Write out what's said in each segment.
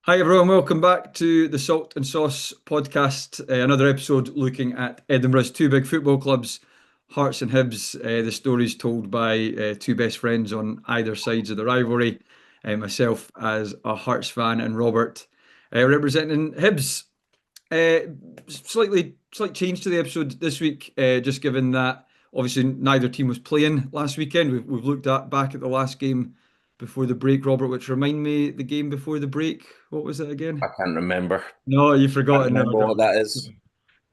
Hi everyone, welcome back to the Salt and Sauce podcast. Another episode looking at Edinburgh's two big football clubs, Hearts and Hibs. The stories told by two best friends on either sides of the rivalry. Myself as a Hearts fan and Robert representing Hibs. Slight change to the episode this week, just given that obviously neither team was playing last weekend. We've looked at back at the last game before the break, Robert, which remind me the game before the break. What was it I again? can't remember. No, you've Can't forgotten. No, remember what that is.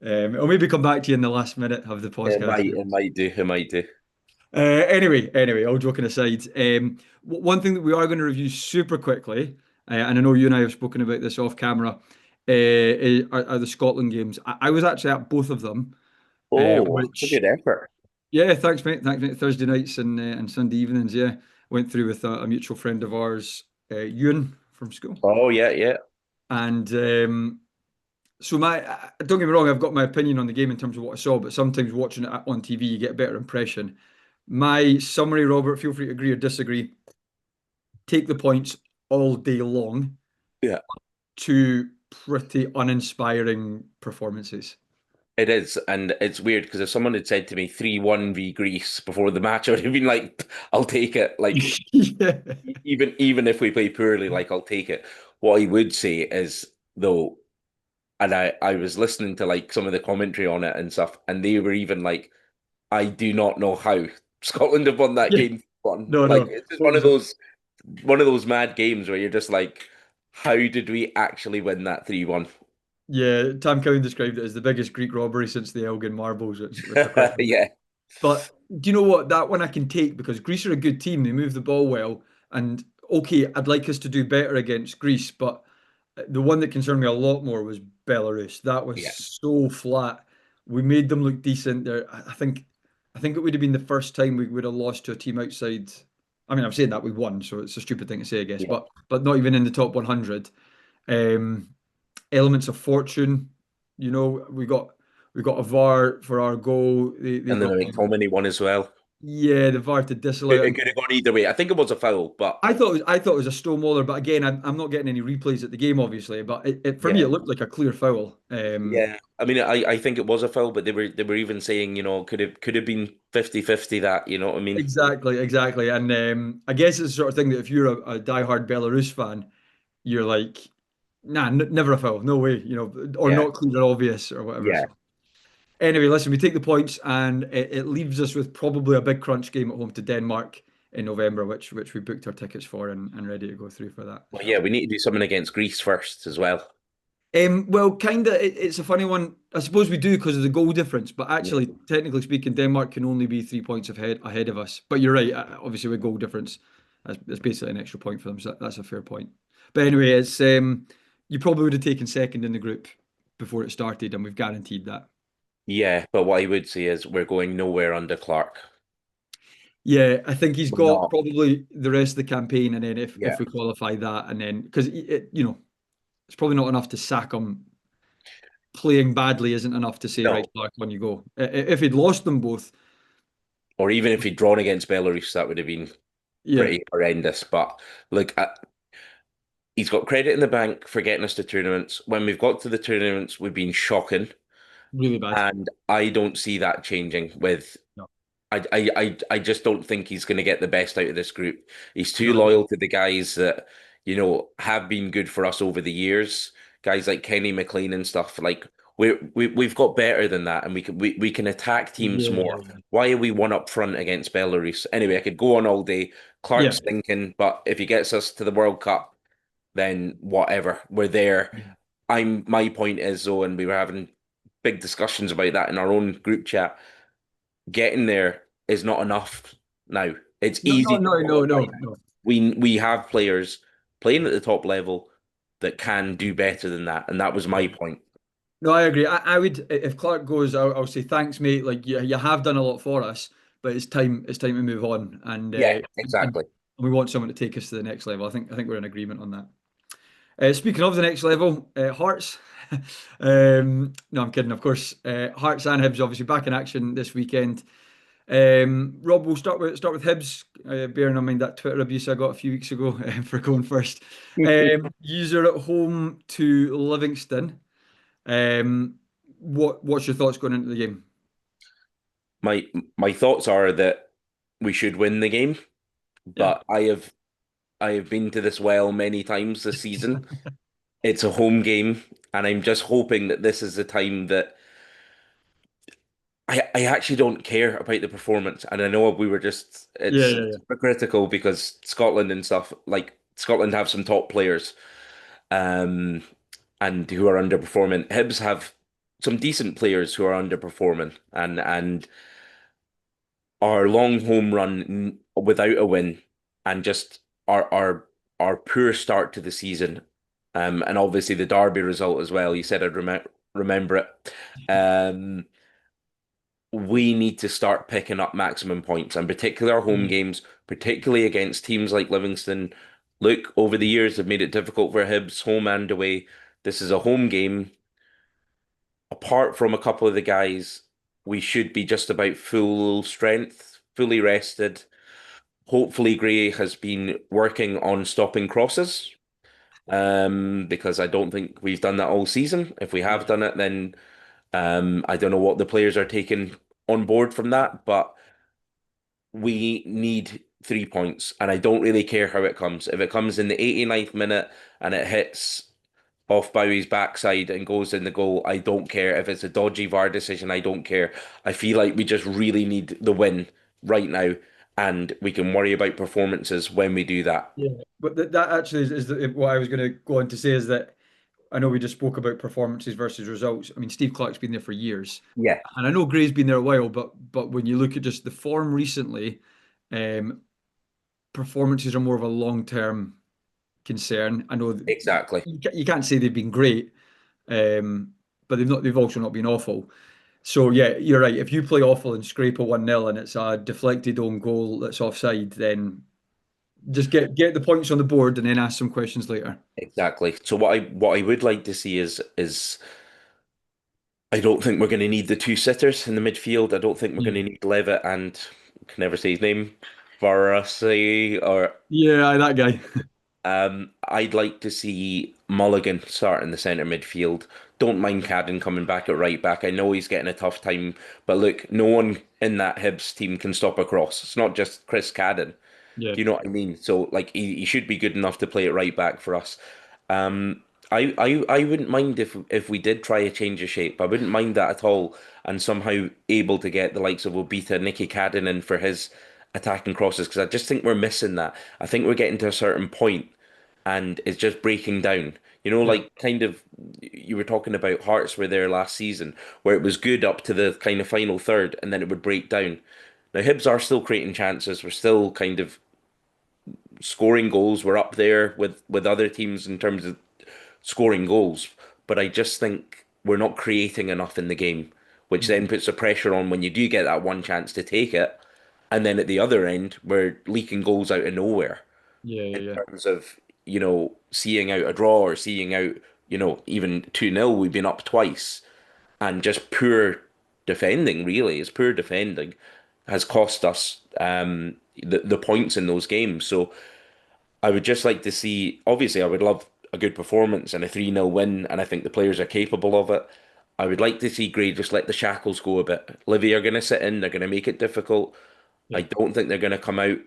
I'll maybe come back to you in the last minute of the It podcast. might, it might do, it might do. Anyway, all joking aside, one thing that we are going to review super quickly, and I know you and I have spoken about this off camera, are the Scotland games. I was actually at both of them, Oh, it's a which, good effort. yeah, thanks, mate. Thanks, mate. Thursday nights and Sunday evenings, yeah. Went through with a mutual friend of ours, Ewan from school. Oh yeah, yeah. And so don't get me wrong, I've got my opinion on the game in terms of what I saw, but sometimes watching it on TV, you get a better impression. My summary, Robert, feel free to agree or disagree. Take the points all day long. Yeah. Two pretty uninspiring performances. It is, and it's weird because if someone had said to me 3-1 v Greece before the match, I would have been like, I'll take it. Like Yeah. even if we play poorly, like I'll take it. What I would say is though, and I was listening to like some of the commentary on it and stuff, and they were even like, I do not know how Scotland have won that Yeah. game. One No, like no. it's just What was it? one of those mad games where you're just like, how did we actually win that 3-1? Yeah, Tam Cowan described it as the biggest Greek robbery since the Elgin Marbles, which I quite like. Yeah, But do you know what? That one I can take because Greece are a good team. They move the ball well. And okay, I'd like us to do better against Greece, but the one that concerned me a lot more was Belarus. That was yeah, so flat. We made them look decent there. I think it would have been the first time we would have lost to a team outside. I mean, I'm saying that we won, so it's a stupid thing to say, I guess, yeah. but not even in the top 100. Um, Elements of fortune, we got a VAR for our goal. They And then got the McTominay one as well. yeah, the VAR to disallow It it. could have gone either way. I think it was a foul, but I thought it was a Stonemaller, but again, I'm not getting any replays at the game, obviously. But for me, yeah, it looked like a clear foul. yeah. I mean, I think it was a foul, but they were even saying, could have been 50-50 that, you know what I mean? Exactly. And I guess it's the sort of thing that if you're a diehard Belarus fan, you're like, nah, never a foul, no way, or Yeah, not clear or obvious or whatever. yeah. So anyway, listen, we take the points, and it leaves us with probably a big crunch game at home to Denmark in November, which we booked our tickets for and ready to go through for that. Well, yeah, we need to do something against Greece first as well. Well, kind of. It's a funny one. I suppose we do because of the goal difference, but Yeah. actually, technically speaking, Denmark can only be 3 points ahead of us. But you're right. Obviously, with goal difference, that's basically an extra point for them. So that's a fair point. But anyway, it's you probably would have taken second in the group before it started, and we've guaranteed that. Yeah, but what I would say is we're going nowhere under Clark. Yeah, I think he's We're got not. probably the rest of the campaign, and then if Yeah. we qualify that, and then because it's probably not enough to sack him. Playing badly isn't enough to say, right, No. Clark, on you go. If he'd lost them both, Or even if he'd drawn against Belarus, that would have been yeah, pretty horrendous. But look, he's got credit in the bank for getting us to tournaments. When we've got to the tournaments, we've been shocking, really bad. and I don't see that changing. With No, I just don't think he's going to get the best out of this group. He's too no, loyal to the guys that have been good for us over the years. Guys like Kenny McLean and stuff. Like we've got better than that, and we can attack teams more. yeah, Why are we one up front against Belarus? Anyway, I could go on all day. yeah, Clark's thinking, but if he gets us to the World Cup, then whatever, we're there. My point is though, and we were having big discussions about that in our own group chat. Getting there is not enough now. It's no, no, easy to no, no, qualify no, now. no. We have players playing at the top level that can do better than that, and that was my point. No, I agree. I would if Clark goes, I'll say thanks, mate. Like you have done a lot for us, but it's time. It's time to move on, Yeah, and exactly. we want someone to take us to the next level. I think we're in agreement on that. Speaking of the next level, Hearts. No, I'm kidding. Of course, Hearts and Hibs obviously back in action this weekend. Rob, we'll start with Hibs. Bearing in mind that Twitter abuse I got a few weeks ago for going first. User at home to Livingston. What's your thoughts going into the game? My my thoughts are that we should win the game, Yeah, but I have been to this well many times this season. It's a home game, and I'm just hoping that this is the time that I actually don't care about the performance. And I know we were just yeah, it's yeah, super critical because Scotland and stuff, like Scotland have some top players, um, and who are underperforming. Hibs have some decent players who are underperforming, and our long home run without a win, and just our poor start to the season, and obviously the Derby result as well. You said I'd remember it. Um, we need to start picking up maximum points, and particular home yeah. games, particularly against teams like Livingston. Look, over the years, have made it difficult for Hibs, home and away. This is a home game. Apart from a couple of the guys, we should be just about full strength, fully rested. Hopefully, Gray has been working on stopping crosses, because I don't think we've done that all season. If we have done it, then I don't know what the players are taking on board from that, but we need 3 points, and I don't really care how it comes. If it comes in the 89th minute and it hits off Bowie's backside and goes in the goal, I don't care. If it's a dodgy VAR decision, I don't care. I feel like we just really need the win right now, and we can worry about performances when we do that. Yeah, but that actually is what I was going to go on to say is that I know we just spoke about performances versus results. I mean, Steve Clarke's been there for years, Yeah, and I know Gray's been there a while, but when you look at just the form recently, um, performances are more of a long-term concern. I know exactly. you can't say they've been great, um, but they've also not been awful. So yeah, you're right. If you play awful and scrape a 1-0 and it's a deflected own goal that's offside, then just get the points on the board and then ask some questions later. Exactly. So what I would like to see is I don't think we're going to need the two sitters in the midfield. I don't think we're going Yeah. to need Levitt and I can never say his name, Varasi or Yeah, that guy. I'd like to see Mulligan start in the centre midfield. Don't mind Cadden coming back at right back. I know he's getting a tough time, but look, no one in that Hibs team can stop a cross. It's not just Chris Cadden. Yeah. Do you know what I mean? So like he should be good enough to play it right back for us. Um, I wouldn't mind if we did try a change of shape. I wouldn't mind that at all, and somehow able to get the likes of Obita, Nicky Cadden in for his attacking crosses because I just think we're missing that. I think we're getting to a certain point and it's just breaking down. You know, Yeah. like kind of you were talking about Hearts were there last season, where it was good up to the kind of final third, and then it would break down. Now Hibs are still creating chances. We're still kind of scoring goals. We're up there with other teams in terms of scoring goals, but I just think we're not creating enough in the game, which then puts the pressure on when you do get that one chance to take it, and then at the other end, we're leaking goals out of nowhere Yeah, yeah, in yeah. terms of, seeing out a draw or seeing out, even 2-0, we've been up twice. And just poor defending, really, it's poor defending has cost us the points in those games. So I would just like to see, obviously, I would love a good performance and a 3-0 win, and I think the players are capable of it. I would like to see Gray just let the shackles go a bit. Livy are going to sit in, they're going to make it difficult. I Yeah. don't think they're going to come out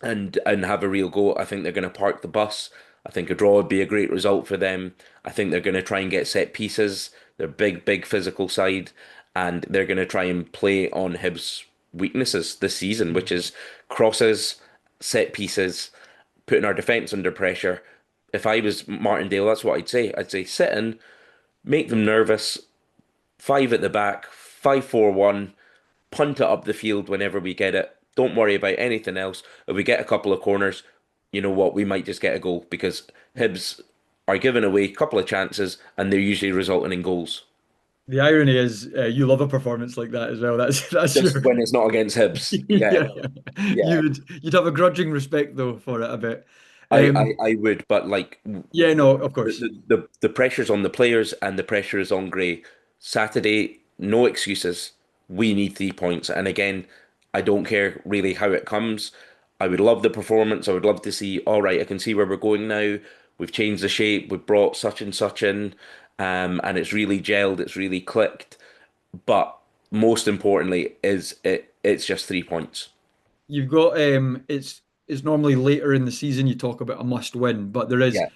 and have a real go. I think they're going to park the bus. I think a draw would be a great result for them. I think they're going to try and get set pieces. They're big physical side, and they're going to try and play on Hibs' weaknesses this season, which is crosses, set pieces, putting our defence under pressure. If I was Martindale, that's what I'd say. I'd say sit in, make them nervous, five at the back, 5-4-1, punt it up the field whenever we get it. Don't worry about anything else. If we get a couple of corners, you know what, we might just get a goal because Hibs are giving away a couple of chances and they're usually resulting in goals. The irony is, you love a performance like that as well. That's Just your when it's not against Hibs. Yeah, yeah. yeah. You'd have a grudging respect though for it a bit. I, I, Um, I would, but like yeah, no, of the, course. the pressure's on the players and the pressure is on Gray. Saturday, no excuses. we need 3 points. And again, I don't care really how it comes. I would love the performance. I would love to see, all right, I can see where we're going now. We've changed the shape. We've brought such and such in, and it's really gelled. It's really clicked. But most importantly, it's just 3 points. You've got it's normally later in the season you talk about a must win, but there is Yeah.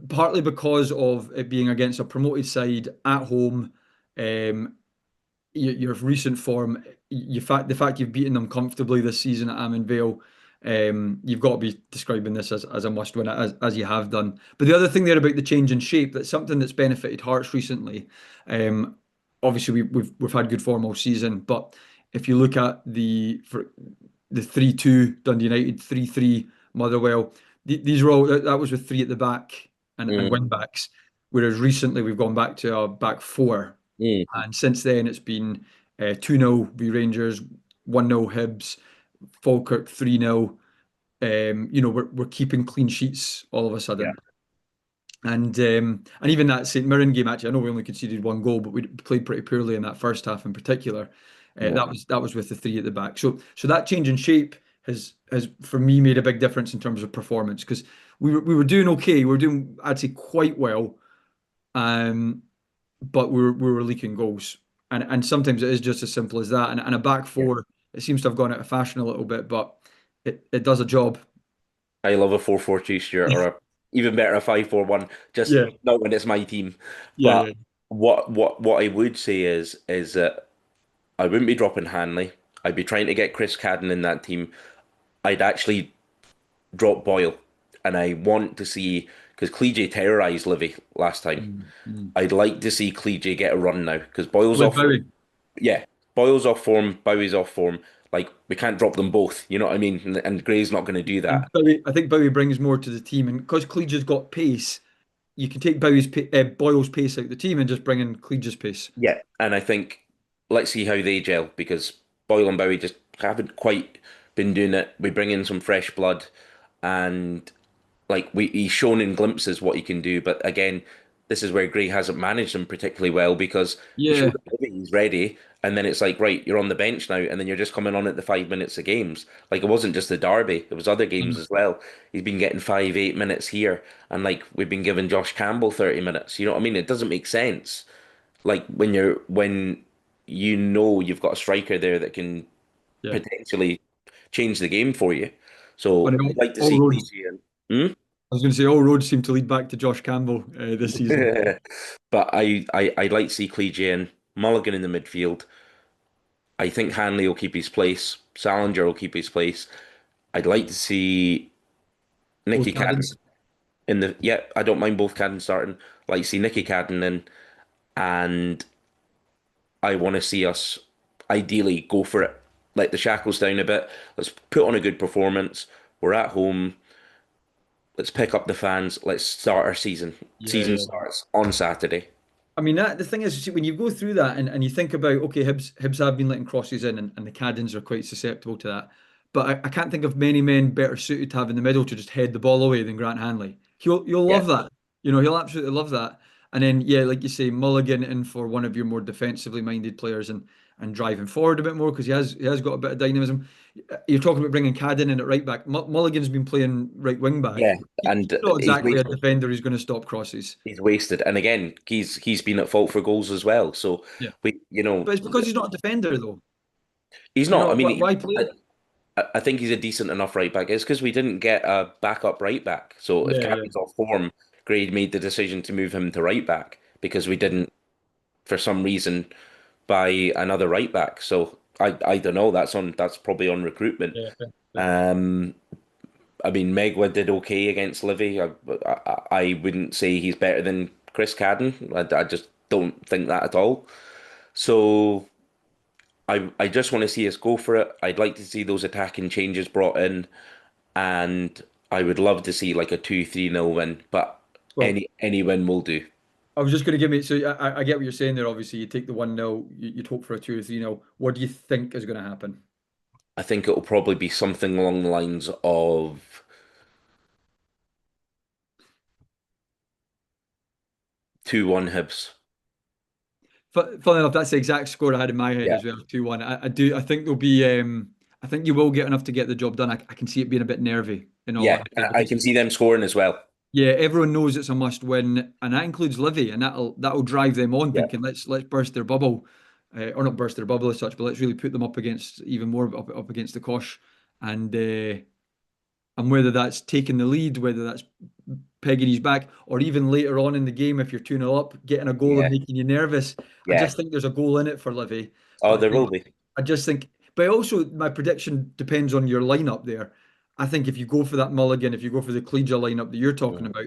partly because of it being against a promoted side at home, your recent form, the fact you've beaten them comfortably this season at Amon Vale, you've got to be describing this as a must win as you have done. But the other thing there about the change in shape, that's something that's benefited Hearts recently. Um, Obviously we've had good form all season, but if you look at the 3-2 Dundee United, 3-3 Motherwell, these were all that was with three at the back and Mm, wing backs. Whereas recently we've gone back to a back four, mm, and since then, it's been 2-0 v Rangers, 1-0 Hibs, Falkirk 3-0. We're keeping clean sheets all of a yeah. sudden. And even that St Mirren game, actually, I know we only conceded one goal, but we played pretty poorly in that first half in particular. Yeah. That was with the three at the back. So that change in shape has for me made a big difference in terms of performance, because we were doing okay. We were doing, I'd say, quite well. Um, but we were leaking goals. And sometimes it is just as simple as that. And a back Yeah. four, it seems to have gone out of fashion a little bit, but it does a job. I love a 4-4-2 Stuart, or even better, a 5-4-1. Just Yeah, not when it's my team. yeah, But yeah. what I would say is that I wouldn't be dropping Hanley. I'd be trying to get Chris Cadden in that team. I'd actually drop Boyle, and I want to see, because Klidje terrorized Livy last time. Mm, mm. I'd like to see Klidje get a run now because Boyle's With off Bowie. form. Yeah, Boyle's off form, Bowie's off form. Like we can't drop them both. You know what I mean? And Gray's not going to do And that. Bowie, I think Bowie brings more to the team. And because Klidge's got pace, you can take Boyle's pace out of the team and just bring in Klidge's pace. Yeah, and I think let's see how they gel because Boyle and Bowie just haven't quite been doing it. We bring in some fresh blood, and like he's shown in glimpses what he can do. But again, this is where Gray hasn't managed him particularly well because he Yeah. showed that he's ready, and then it's like, right, you're on the bench now, and then you're just coming on at the 5 minutes of games. Like it wasn't just the derby; it was other games Mm. as well. He's been getting 5, 8 minutes here, and like we've been giving Josh Campbell 30 minutes. You know what I mean? It doesn't make sense. Like when you know you've got a striker there that can Yeah. potentially change the game for you. But So I'd like to all see roads, Klidje in. I was going to say, all roads seem to lead back to Josh Campbell this season. But I'd like to see Klidje in, Mulligan in the midfield. I think Hanley will keep his place. Salinger will keep his place. I'd like to see Both Nicky Cadden Caddens. in the yeah, I don't mind both Cadden starting. I'd like to see Nicky Cadden in, and I want to see us ideally go for it. Let the shackles down a bit. Let's put on a good performance. We're at home. Let's pick up the fans. Let's start our season. Yeah, Season yeah. starts on Saturday. I mean, the thing is, see, when you go through that and you think about, okay, Hibs have been letting crosses in, and the Caddens are quite susceptible to that. But I can't think of many men better suited to have in the middle to just head the ball away than Grant Hanley. You'll Yeah. love that. He'll absolutely love that. And then, yeah, like you say, Mulligan in for one of your more defensively minded players, and driving forward a bit more, because he has got a bit of dynamism. You're talking about bringing Cadden in at right back. Mulligan's been playing right wing back. Yeah, He's and not he's exactly a wasted. defender who's going to stop crosses. He's wasted. And again, he's been at fault for goals as well. So Yeah. we, you know, But it's because he's not a defender, though. he's not. I mean, Why play him? I think he's a decent enough right back. It's because we didn't get a backup right back. So if Yeah, yeah, Cadden's off form, Grade made the decision to move him to right back because we didn't, for some reason, buy another right back. So I don't know. That's probably on recruitment. yeah, yeah. Um, I mean, Megwa did okay against Livy. I wouldn't say he's better than Chris Cadden. I just don't think that at all. So I just want to see us go for it. I'd like to see those attacking changes brought in, and I would love to see like a 2-3-0 win. But Well, any win will do. I was just going to give me. So I get what you're saying there. Obviously, you take the 1-0, you'd hope for a 2 or 3-0. What do you think is going to happen? I think it'll probably be something along the lines of 2-1 Hibs. Funnily enough, that's the exact score I had in my head Yeah, as well, 2-1. I do. I think there'll be. I think you will get enough to get the job done. I can see it being a bit nervy, in all yeah, honesty, I because can see them scoring as well. yeah, everyone knows it's a must win, and that includes Livy, and that'll drive them on, Yeah, thinking let's burst their bubble, or not burst their bubble as such, but let's really put them up against even more up against the Kosh, and whether that's taking the lead, whether that's pegging his back, or even later on in the game, if you're 2-0 up, getting a goal and yeah, making you nervous. I yeah. just think there's a goal in it for Livy, Oh, but there will be. I just think, but also my prediction depends on your lineup there. I think if you go for that mulligan, if you go for the Klidje lineup that you're talking Mm, about,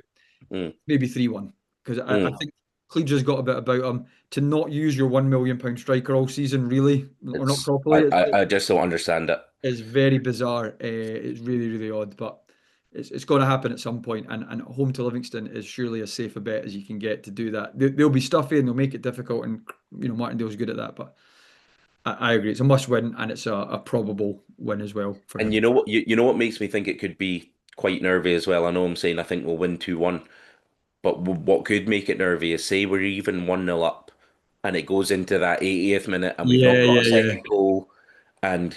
mm, maybe 3-1, because I mm. think Klidge's got a bit about him to not use your £1 million striker all season, really, or not It's properly. I just don't understand it. It's very bizarre. It's really, really odd, but it's going to happen at some point. And home to Livingston is surely as safe a bet as you can get to do that. They'll be stuffy and they'll make it difficult, and Martindale's good at that. But I agree, it's a must win, and it's a probable win as well for And him. you know what? You know what makes me think it could be quite nervy as well. I know I'm saying I think we'll win 2-1, but what could make it nervy is say we're even 1-0 up, and it goes into that 80th minute, and we've not Yeah, got yeah, a yeah, second goal, and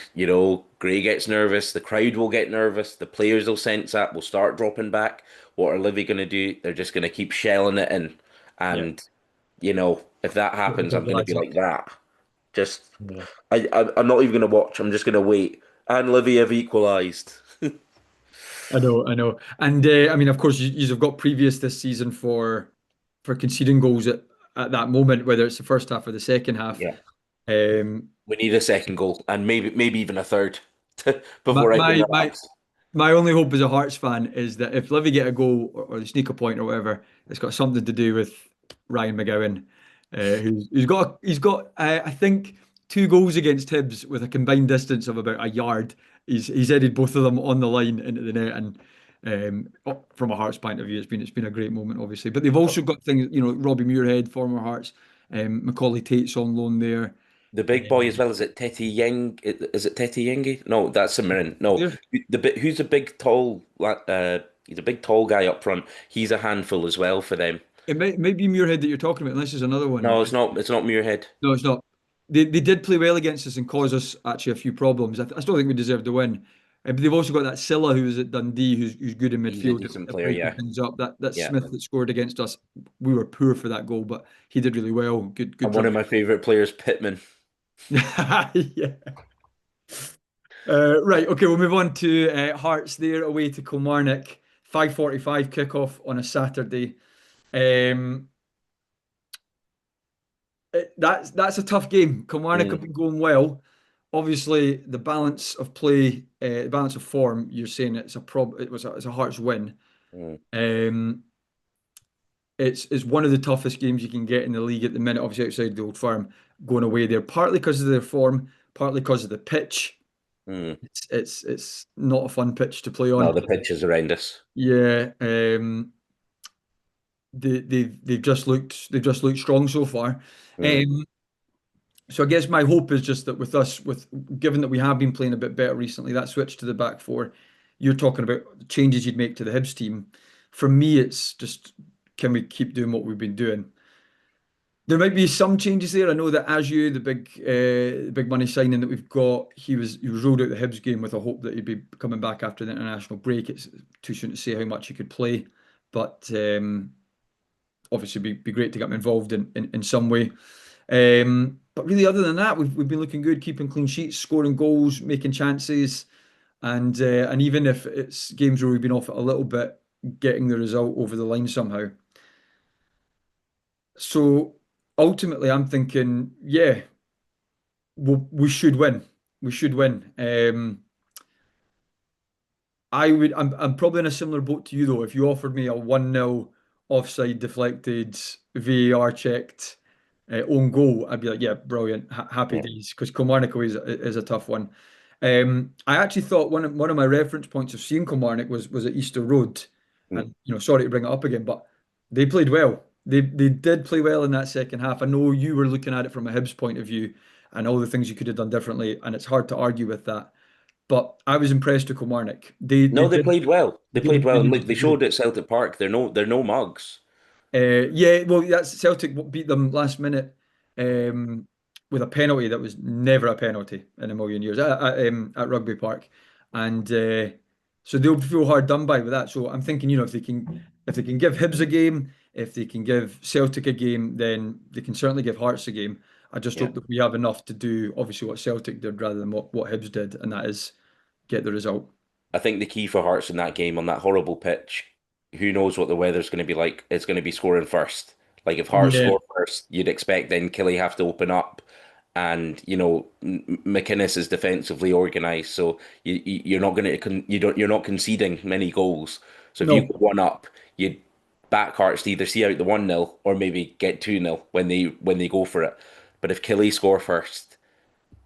Gray gets nervous, the crowd will get nervous, the players will sense that, will start dropping back. What are Livy going to do? They're just going to keep shelling it in, yeah. and if that Get the happens, I'm big going to be lads up. like that. Just, Yeah. I'm not even going to watch. I'm just going to wait. And Livy have equalised. I know, I know. And I mean, of course, you have got previous this season for conceding goals at that moment, whether it's the first half or the second half. Yeah, Um, we need a second goal, and maybe even a third my before anything my my relaxes. my only hope as a Hearts fan is that if Livy get a goal or they sneak a point or whatever, it's got something to do with Ryan McGowan, who's got I think 2 goals against Hibs with a combined distance of about a yard. He's headed both of them on the line into the net, and from a Hearts point of view, it's been a great moment, obviously. But they've also got things, Robbie Muirhead, former Hearts, Macaulay Tate's on loan there. The big boy as well. Is it Tete Yang? Is it Tete Yengi? No, that's Simirin. No, There, who's the big tall? He's a big tall guy up front. He's a handful as well for them. it might be Muirhead that you're talking about, unless there's another one. No, it's not. It's not Muirhead. No, it's not. They did play well against us and cause us actually a few problems. I still think we deserved the win. But they've also got that Silla who's at Dundee, who's good in He's a midfield decent at player. breaking Yeah, things up. That yeah. Smith that scored against us, we were poor for that goal, but he did really well. Good And one of trust. my favorite players, Pittman. Yeah. Right. Okay. We'll move on to Hearts there away to Kilmarnock. 5:45 kickoff on a Saturday. Um, that's a tough game. Kilmarnock have Mm, been going well. Obviously, the balance of play, the balance of form. You're saying it's a Hearts win. mm, Um, it's one of the toughest games you can get in the league at the minute. Obviously, outside the Old Firm, going away there, partly because of their form, partly because of the pitch. mm. It's not a fun pitch to play No, on. the pitch is horrendous. Yeah, they've just looked strong so far. Mm, Um, So I guess my hope is just that with us, given that we have been playing a bit better recently, that switch to the back four, you're talking about the changes you'd make to the Hibs team. For me, it's just, can we keep doing what we've been doing? There might be some changes there. I know that Aju, the big money signing that we've got, he was ruled out the Hibs game with a hope that he'd be coming back after the international break. It's too soon to say how much he could play, but obviously be great to get him involved in some way. But really, other than that, we've been looking good, keeping clean sheets, scoring goals, making chances, and even if it's games where we've been off it a little bit, getting the result over the line somehow. So ultimately, I'm thinking, yeah, we should win. We should win. I'm probably in a similar boat to you though. If you offered me a 1-0 offside deflected, VAR checked, own goal, I'd be like, yeah, brilliant, happy yeah. days. Because Kilmarnock is a tough one. I actually thought one of my reference points of seeing Kilmarnock was at Easter Road, Mm. and sorry to bring it up again, but they played well. They did play well in that second half. I know you were looking at it from a Hibs point of view and all the things you could have done differently, and it's hard to argue with that. But I was impressed with Kilmarnock. They No, they did played well. they They played did they well, and did look, they really good. showed at Celtic Park. They're no mugs. Yeah, well, that's Celtic beat them last minute. with a penalty that was never a penalty in a million years at Rugby Park, and so they'll feel hard done by with that. So I'm thinking, if they can give Hibs a game, if they can give Celtic a game, then they can certainly give Hearts a game. I just Yeah. hope that we have enough to do obviously what Celtic did rather than what Hibs did, and that is get the result. I think the key for Hearts in that game on that horrible pitch, who knows what the weather's going to be like, is going to be scoring first. Like if Hearts Yeah, score first, you'd expect then Killie have to open up, and McInnes is defensively organised, so you're not going to you're not conceding many goals. So if you no, go one up, you'd back Hearts to either see out the 1-0 or maybe get 2-0 when they go for it. But if Killie score first,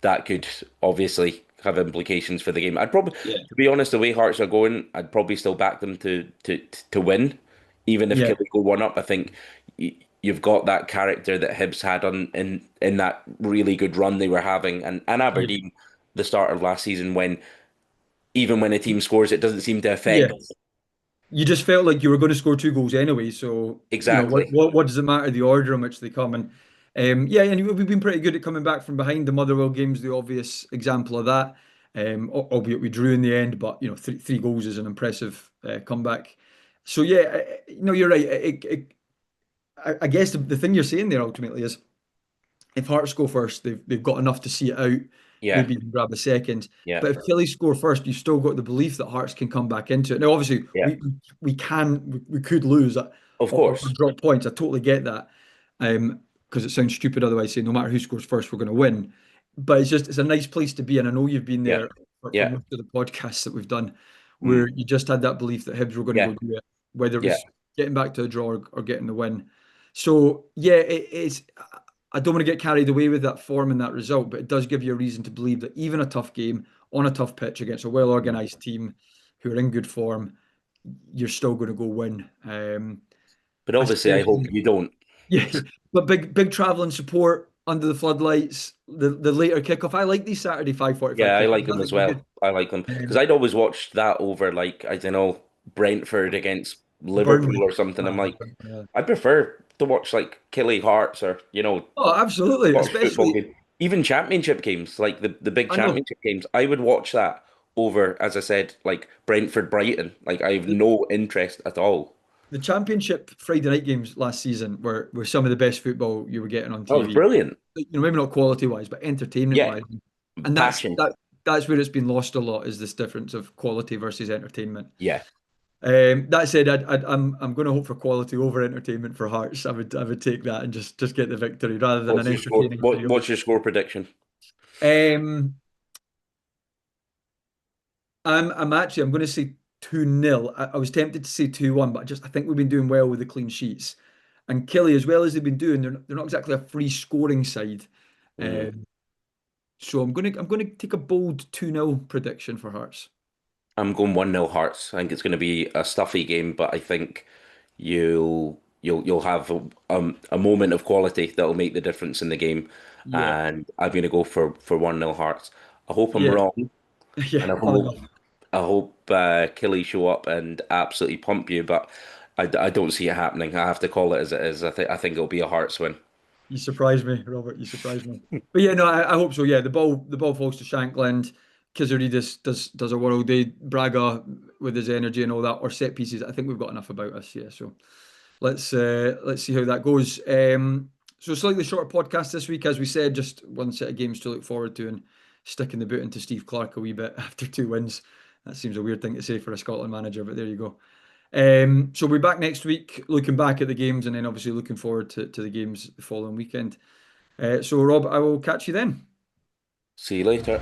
that could obviously have implications for the game. I'd probably, yeah, to be honest, the way Hearts are going, I'd probably still back them to win, even if yeah, Killie go one up. I think you've got that character that Hibs had in that really good run they were having, and yeah, Aberdeen the start of last season when even when a team scores, it doesn't seem to yeah. affect You just felt like you were going to score two goals anyway. So, what, exactly. what, what does it matter the order in which they come? And yeah, and we've been pretty good at coming back from behind. The Motherwell game's the obvious example of that. Albeit we drew in the end, but three goals is an impressive comeback. So yeah, you're right. I guess the thing you're saying there ultimately is if Hearts go first, they've got enough to see it out. Yeah, Maybe even grab a second. yeah, But if Killie score first, you've still got the belief that Hearts can come back into it. Now, obviously, yeah. we could lose Of or course. drop points. I totally get that. Because it sounds stupid otherwise saying no matter who scores first, we're going to win. But it's a nice place to be, and I know you've been Yeah, there for yeah, most of the podcasts that we've done, mm, where you just had that belief that Hibs were going to yeah, go do it, whether it yeah. was getting back to a draw or getting the win. So yeah, it's. I don't want to get carried away with that form and that result, but it does give you a reason to believe that even a tough game on a tough pitch against a Mm. well-organised team who are in good form, you're still going to go win. But obviously, I hope Especially, you don't. yeah, but big travelling support under the floodlights, the later kickoff. I like these Saturday 5:45 Yeah, I like kickoffs. I them as think they're well. good. I like them because Um, I'd always watched that over like I don't know Brentford against Liverpool Burnley. or something. I'm like, Yeah. I prefer to watch like Killie Hearts or Oh, absolutely. Scottish football Especially, game, even championship games like the big I know. championship games. I would watch that over, as I said, like Brentford Brighton. Like I have no interest at all. The Championship Friday night games last season were some of the best football you were getting on That was TV. brilliant. Maybe not quality wise, but entertainment Yeah, wise. And passion. that's where it's been lost a lot is this difference of quality versus entertainment. Yeah. That said, I'm going to hope for quality over entertainment for Hearts. I would take that and just get the victory rather than an What's your score? entertaining What's your score prediction? Um, I'm going to say 2-0. I was tempted to say 2-1, but I think we've been doing well with the clean sheets. And Killie, as well as they've been doing, they're not exactly a free scoring side. Mm. Um, so I'm gonna take a bold 2-0 prediction for Hearts. I'm going 1-0 Hearts. I think it's going to be a stuffy game, but I think you'll have a moment of quality that'll make the difference in the game. Yeah, And I'm going to go for 1-0 Hearts. I hope I'm yeah, wrong, yeah. and Oh no, I hope Killie show up and absolutely pump you, but I don't see it happening. I have to call it as it is. I think it'll be a Hearts win. you surprised me, Robert. You surprised me. But yeah, no, I hope so. Yeah, the ball falls to Shankland. Kizzaridis does a world day. Braga with his energy and all that, or set pieces. I think we've got enough about us. Yeah, so let's see how that goes. So slightly shorter podcast this week, as we said, just one set of games to look forward to and sticking the boot into Steve Clarke a wee bit after two wins. That seems a weird thing to say for a Scotland manager, but there you go. So we'll be back next week, looking back at the games and then obviously looking forward to the games the following weekend. So Rob, I will catch you then. See you later.